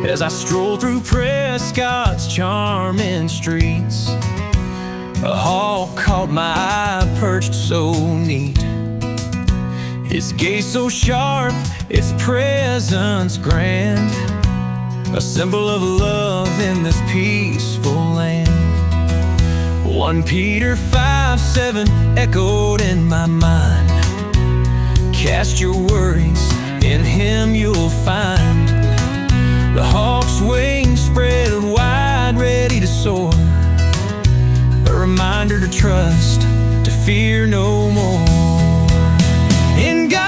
as I stroll through Prescott's charming streets. A hawk caught my eye, perched so neat. Its gaze so sharp, its presence grand, a symbol of love in this peaceful land. 1 Peter 5:7 echoed in my mind. Cast your worries, in Him you'll find. The hawk's wings spread wide, ready to soar, a reminder to trust, to fear no more. In God